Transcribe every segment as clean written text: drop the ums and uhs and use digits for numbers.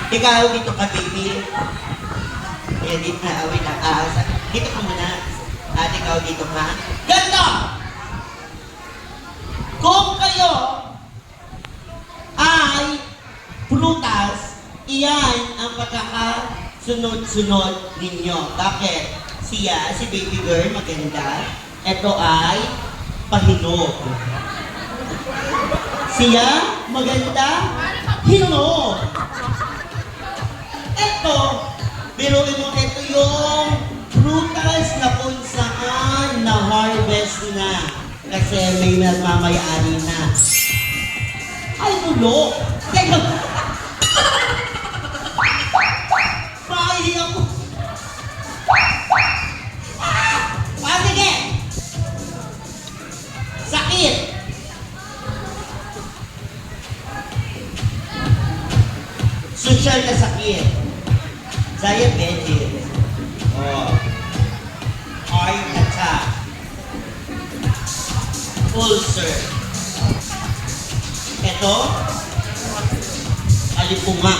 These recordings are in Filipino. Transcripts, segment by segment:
Ikaw, dito ka, baby. Ayan, dito na. Wait lang. Dito ka muna. At ikaw, dito ka. Ganto! Kung kayo ay prutas, iyan ang pagkakasunod-sunod ninyo. Bakit? Siya, si baby girl, maganda. Ito ay pahinog. Siya, maganda, hinog. Ito, biruin mo, ito yung prutas na kung saan na-harvest na. Kasi may nagmamayari na. Ay, tulo! Teka! Pahihinga ko! Sige! Sakit! Social na sakit. Diabetes. Heart attack. Ulcer. Ito, alipunga.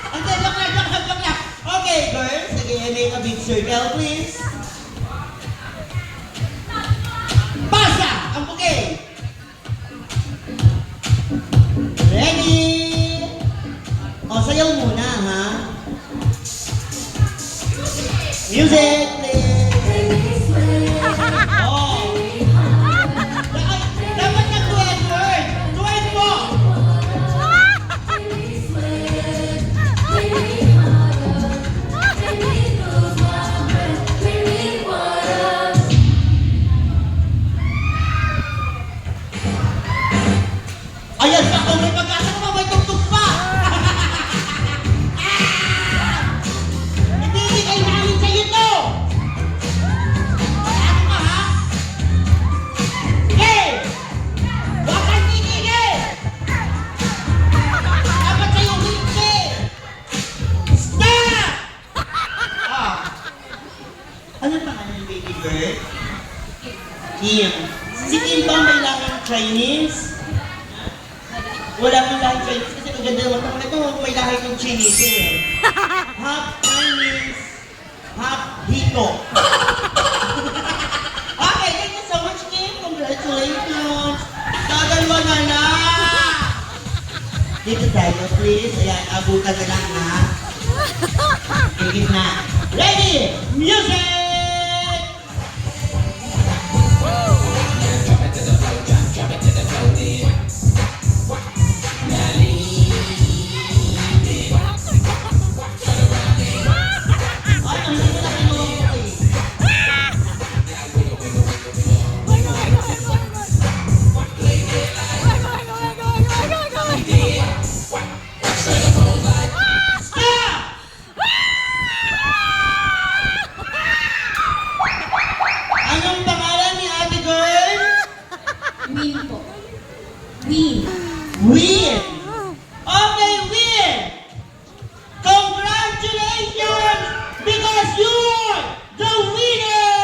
Okay, look lang. Okay, girls. Sige, make a big circle, please. Pasa! Ang bukay! Ready? O, sayaw muna, ha? Music, please! Oh! Dapat nag-twerk! Twerk mo! Ayan pa kung may pag-asa ko, may tugtog pa! Hindi kayo namin sa'yo to! Ano ka, ha? Sige! Huwag kang titigil! Dapat sa'yo hindi! Stop! Ano pangalan ng baby girl? Kim. Si Kim ba may lahing Chinese? Wala mong lahing Chinese kasi ang ganda naman ito may lahing ng Chinese eh. Half Chinese, half Hito. Okay, thank you so much, Kim. Congratulations. Dadalwa na na. Dito tayo, please. Ayan, abutan na lang ha. Higit na. Ready? Music! Anong pangalan ni ate girl? Win po. Win. Win! Okay, Win! Congratulations! Because you're the winner!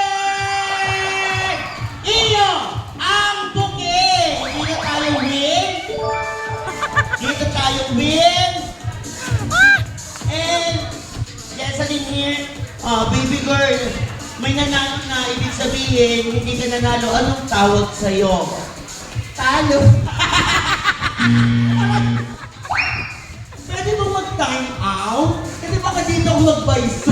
Iyo ang buke! Dito tayo win! Dito tayo win! And, Jessalyn here, baby girl, may nanalo na, ibig sabihin, hindi ka nanalo, anong tawag sa'yo? Talo. Pwede mo mag-time out? Kasi baka dito ako mag-vice.